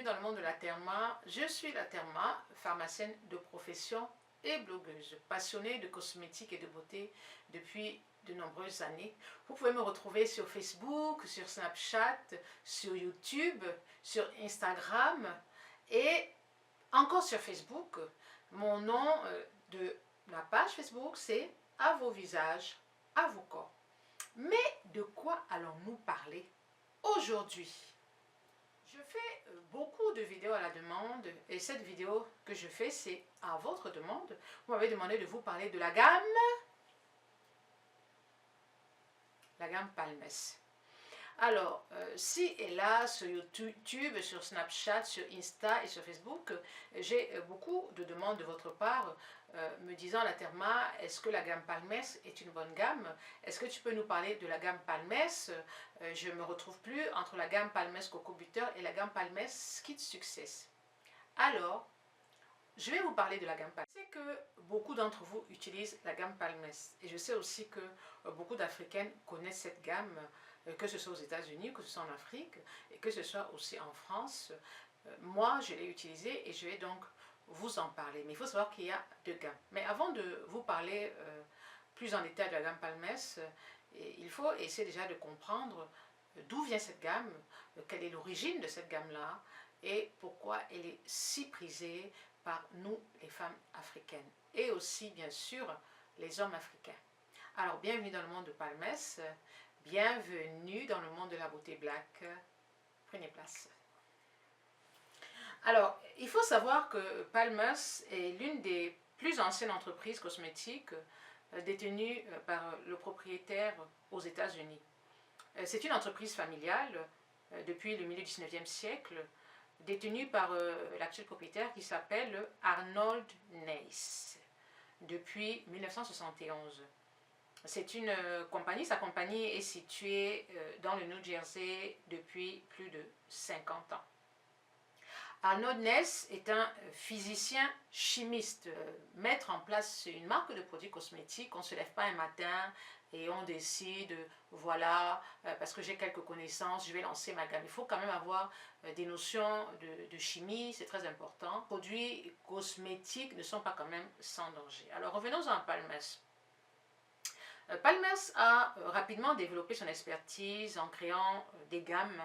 dans le monde de la Therma. Je suis la Therma, pharmacienne de profession et blogueuse, passionnée de cosmétiques et de beauté depuis de nombreuses années. Vous pouvez me retrouver sur Facebook, sur Snapchat, sur YouTube, sur Instagram et encore sur Facebook. Mon nom de la page Facebook, c'est « À vos visages, à vos corps ». Mais de quoi allons-nous parler aujourd'hui? Je fais beaucoup de vidéos à la demande et cette vidéo que je fais, c'est à votre demande. Vous m'avez demandé de vous parler de la gamme Palmès. Alors, si et là, sur YouTube, sur Snapchat, sur Insta et sur Facebook, j'ai beaucoup de demandes de votre part me disant, la Therma, est-ce que la gamme Palmès est une bonne gamme? Est-ce que tu peux nous parler de la gamme Palmès? Je ne me retrouve plus entre la gamme Palmès Coco Butter et la gamme Palmès Skin Success. Alors, je vais vous parler de la gamme Palmès. Je sais que beaucoup d'entre vous utilisent la gamme Palmès et je sais aussi que beaucoup d'Africaines connaissent cette gamme, que ce soit aux États-Unis, que ce soit en Afrique et que ce soit aussi en France. Moi, je l'ai utilisée et je vais donc vous en parler. Mais il faut savoir qu'il y a deux gammes. Mais avant de vous parler plus en détail de la gamme Palmès, il faut essayer déjà de comprendre d'où vient cette gamme, quelle est l'origine de cette gamme-là et pourquoi elle est si prisée par nous, les femmes africaines, et aussi, bien sûr, les hommes africains. Alors, bienvenue dans le monde de Palmès, bienvenue dans le monde de la beauté black. Prenez place. Alors, il faut savoir que Palmès est l'une des plus anciennes entreprises cosmétiques détenues par le propriétaire aux États-Unis. C'est une entreprise familiale depuis le milieu du 19e siècle, détenue par l'actuel propriétaire qui s'appelle Arnold Ness depuis 1971. C'est une compagnie, sa compagnie est située dans le New Jersey depuis plus de 50 ans. Arnold Ness est un physicien chimiste. Mettre en place une marque de produits cosmétiques, on ne se lève pas un matin et on décide, voilà, parce que j'ai quelques connaissances, je vais lancer ma gamme. Il faut quand même avoir des notions de chimie, c'est très important. Les produits cosmétiques ne sont pas quand même sans danger. Alors revenons à Palmès. Palmès a rapidement développé son expertise en créant des gammes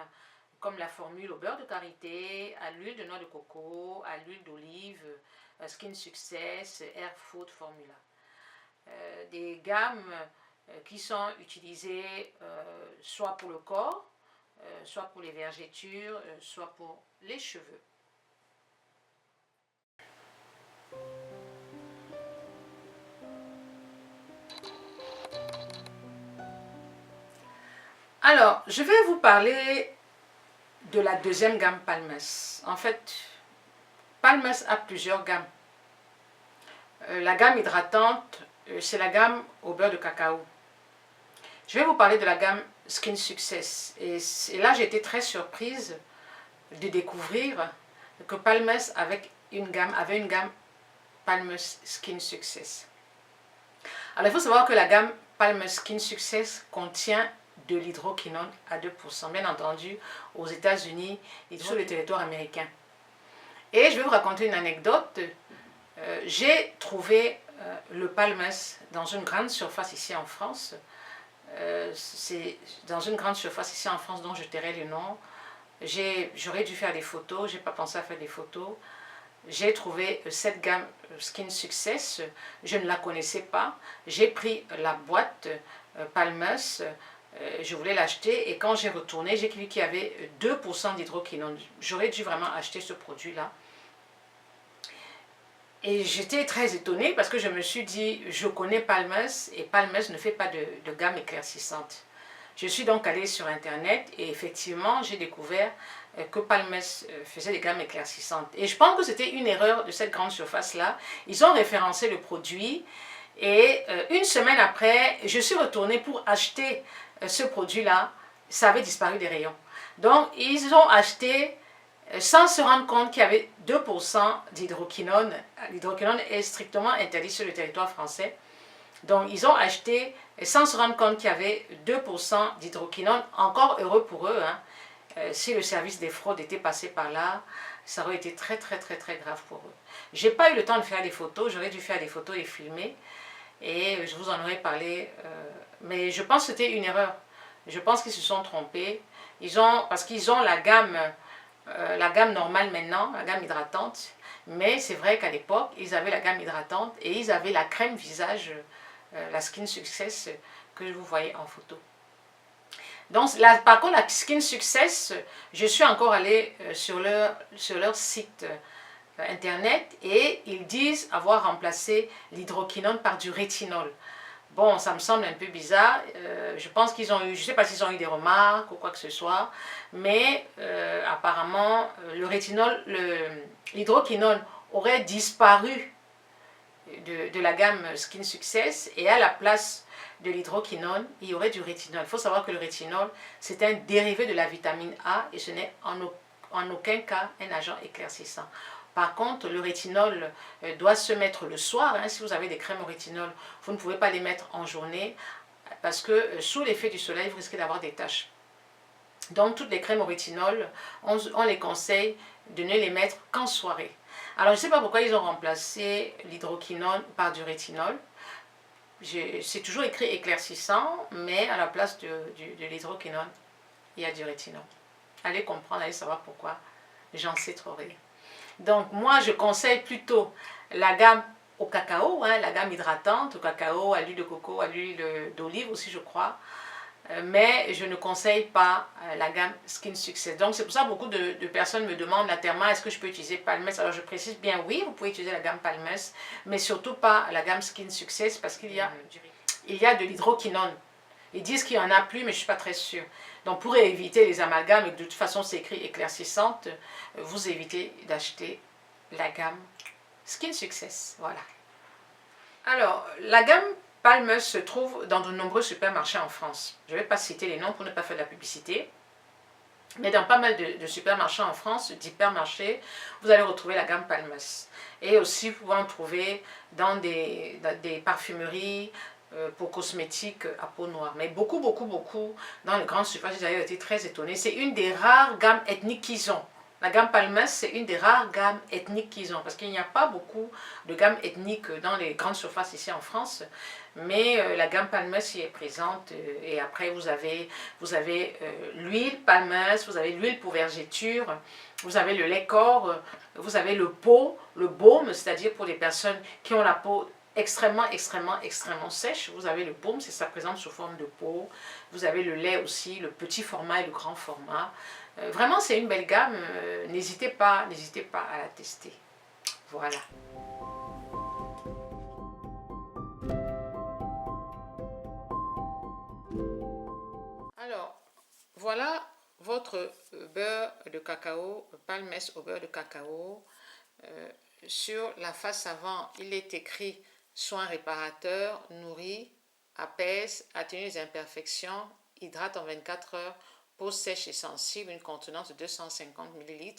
comme la formule au beurre de karité, à l'huile de noix de coco, à l'huile d'olive, Skin Success, Air Food Formula. Des gammes qui sont utilisées soit pour le corps, soit pour les vergetures, soit pour les cheveux. Alors, je vais vous parler de la deuxième gamme Palmès. En fait, Palmès a plusieurs gammes. La gamme hydratante, c'est la gamme au beurre de cacao. Je vais vous parler de la gamme Skin Success. Et là, j'ai été très surprise de découvrir que Palmès avait une gamme Palmès Skin Success. Alors, il faut savoir que la gamme Palmès Skin Success contient de l'hydroquinone à 2%, bien entendu, aux États-Unis et sur le territoire américain. Et je vais vous raconter une anecdote. J'ai trouvé le Palmès dans une grande surface ici en France. C'est dans une grande surface ici en France dont je tairai le nom. J'aurais dû faire des photos, je n'ai pas pensé à faire des photos. J'ai trouvé cette gamme Skin Success, je ne la connaissais pas. J'ai pris la boîte Palmès, je voulais l'acheter et quand j'ai retourné, j'ai vu qu'il y avait 2% d'hydroquinone. J'aurais dû vraiment acheter ce produit-là. Et j'étais très étonnée parce que je me suis dit, je connais Palmès et Palmès ne fait pas de gamme éclaircissante. Je suis donc allée sur Internet et effectivement, j'ai découvert que Palmès faisait des gammes éclaircissantes. Et je pense que c'était une erreur de cette grande surface-là. Ils ont référencé le produit et une semaine après, je suis retournée pour acheter ce produit-là. Ça avait disparu des rayons. Donc, ils ont acheté sans se rendre compte qu'il y avait 2% d'hydroquinone. L'hydroquinone est strictement interdit sur le territoire français. Donc, ils ont acheté sans se rendre compte qu'il y avait 2% d'hydroquinone. Encore heureux pour eux, hein. Si le service des fraudes était passé par là, ça aurait été très très très très grave pour eux. J'ai pas eu le temps de faire des photos, j'aurais dû faire des photos et filmer, et je vous en aurais parlé, mais je pense que c'était une erreur. Je pense qu'ils se sont trompés, parce qu'ils ont la gamme normale maintenant, la gamme hydratante, mais c'est vrai qu'à l'époque, ils avaient la gamme hydratante et ils avaient la crème visage, la Skin Success que vous voyez en photo. Donc, là, par contre, la Skin Success, je suis encore allée sur leur site internet et ils disent avoir remplacé l'hydroquinone par du rétinol. Bon, ça me semble un peu bizarre. Je pense qu'ils ont eu, je ne sais pas s'ils ont eu des remarques ou quoi que ce soit, mais apparemment, le rétinol, l'hydroquinone aurait disparu de la gamme Skin Success et à la place de l'hydroquinone, il y aurait du rétinol. Il faut savoir que le rétinol, c'est un dérivé de la vitamine A et ce n'est en aucun cas un agent éclaircissant. Par contre, le rétinol doit se mettre le soir. Si vous avez des crèmes au rétinol, vous ne pouvez pas les mettre en journée parce que sous l'effet du soleil, vous risquez d'avoir des taches. Donc, toutes les crèmes au rétinol, on les conseille de ne les mettre qu'en soirée. Alors, je ne sais pas pourquoi ils ont remplacé l'hydroquinone par du rétinol. C'est toujours écrit éclaircissant, mais à la place de l'hydroquinone, il y a du rétinol. Allez comprendre, allez savoir pourquoi. J'en sais trop rien. Donc, moi, je conseille plutôt la gamme au cacao, la gamme hydratante, au cacao, à l'huile de coco, à l'huile d'olive aussi, je crois. Mais je ne conseille pas la gamme Skin Success. Donc, c'est pour ça que beaucoup de personnes me demandent, la Therma, est-ce que je peux utiliser Palmess? Alors, je précise bien, oui, vous pouvez utiliser la gamme Palmess, mais surtout pas la gamme Skin Success parce qu'il y a de l'hydroquinone. Ils disent qu'il n'y en a plus, mais je ne suis pas très sûre. Donc, pour éviter les amalgames, et de toute façon, c'est écrit éclaircissante, vous évitez d'acheter la gamme Skin Success. Voilà. Alors, la gamme Palmess se trouve dans de nombreux supermarchés en France. Je ne vais pas citer les noms pour ne pas faire de la publicité. Mais dans pas mal de supermarchés en France, d'hypermarchés, vous allez retrouver la gamme Palmess. Et aussi, vous pouvez en trouver dans des parfumeries, pour cosmétiques à peau noire. Mais beaucoup dans les grandes surfaces, j'ai été très étonnée. C'est une des rares gammes ethniques qu'ils ont. La gamme Palmess, c'est une des rares gammes ethniques qu'ils ont. Parce qu'il n'y a pas beaucoup de gammes ethniques dans les grandes surfaces ici en France. Mais la gamme Palmess y est présente. Et après, vous avez l'huile Palmess, vous avez l'huile pour vergéture, vous avez le lait corps, vous avez le baume, c'est-à-dire pour les personnes qui ont la peau extrêmement sèche. Vous avez le baume, c'est ça présente sous forme de peau. Vous avez le lait aussi, le petit format et le grand format. Vraiment, c'est une belle gamme. N'hésitez pas à la tester. Voilà. Alors, voilà votre beurre de cacao, Palmess au beurre de cacao. Sur la face avant, il est écrit soin réparateur, nourrit, apaise, atténue les imperfections, hydrate en 24 heures, peau sèche et sensible, une contenance de 250 ml,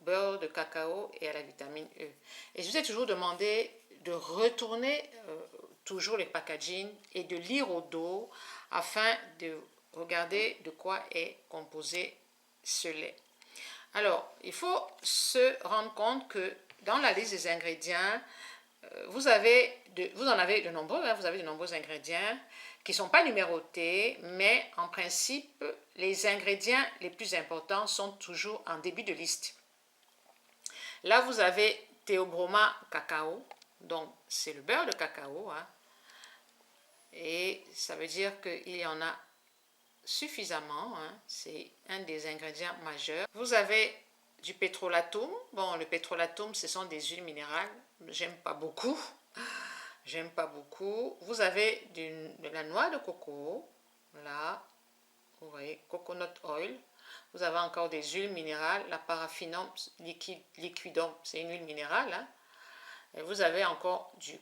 beurre de cacao et à la vitamine E. Et je vous ai toujours demandé de retourner toujours les packaging et de lire au dos afin de regarder de quoi est composé ce lait. Alors, il faut se rendre compte que dans la liste des ingrédients, vous en avez de nombreux, vous avez de nombreux ingrédients qui ne sont pas numérotés, mais en principe, les ingrédients les plus importants sont toujours en début de liste. Là, vous avez Théobroma cacao, donc c'est le beurre de cacao, et ça veut dire qu'il y en a suffisamment, c'est un des ingrédients majeurs. Vous avez du pétrolatum. Bon, le pétrolatum, ce sont des huiles minérales. J'aime pas beaucoup. Vous avez de la noix de coco. Là, vous voyez, coconut oil. Vous avez encore des huiles minérales. La paraffinum liquidum, c'est une huile minérale. Et vous avez encore du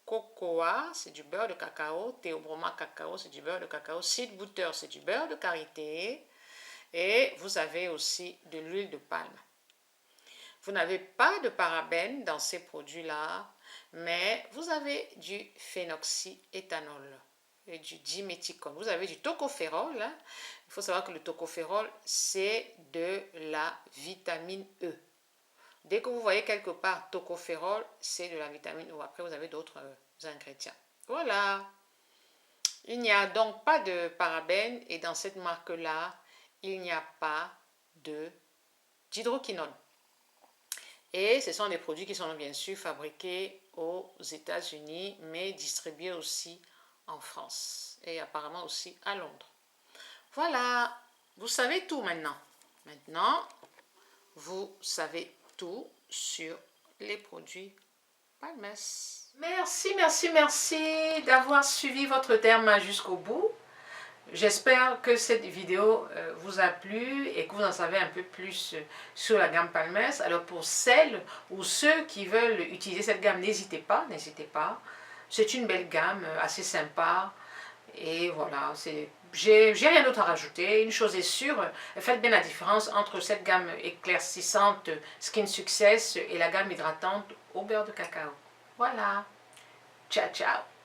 cocoa, c'est du beurre de cacao. Théobroma cacao, c'est du beurre de cacao. Seed butter, c'est du beurre de karité. Et vous avez aussi de l'huile de palme. Vous n'avez pas de parabènes dans ces produits-là, mais vous avez du phénoxyéthanol. et du diméthicone. Vous avez du tocopherol. Hein. Il faut savoir que le tocopherol, c'est de la vitamine E. Dès que vous voyez quelque part tocopherol, c'est de la vitamine E. Après, vous avez d'autres ingrédients. Voilà. Il n'y a donc pas de parabènes et dans cette marque-là, il n'y a pas d'hydroquinone. Et ce sont des produits qui sont bien sûr fabriqués aux États-Unis, mais distribués aussi en France et apparemment aussi à Londres. Voilà, vous savez tout maintenant. Maintenant, vous savez tout sur les produits Palmès. Merci, merci, merci d'avoir suivi votre terme jusqu'au bout. J'espère que cette vidéo vous a plu et que vous en savez un peu plus sur la gamme Palmès. Alors pour celles ou ceux qui veulent utiliser cette gamme, n'hésitez pas, n'hésitez pas. C'est une belle gamme, assez sympa. Et voilà, j'ai rien d'autre à rajouter. Une chose est sûre, faites bien la différence entre cette gamme éclaircissante Skin Success et la gamme hydratante au beurre de cacao. Voilà, ciao ciao.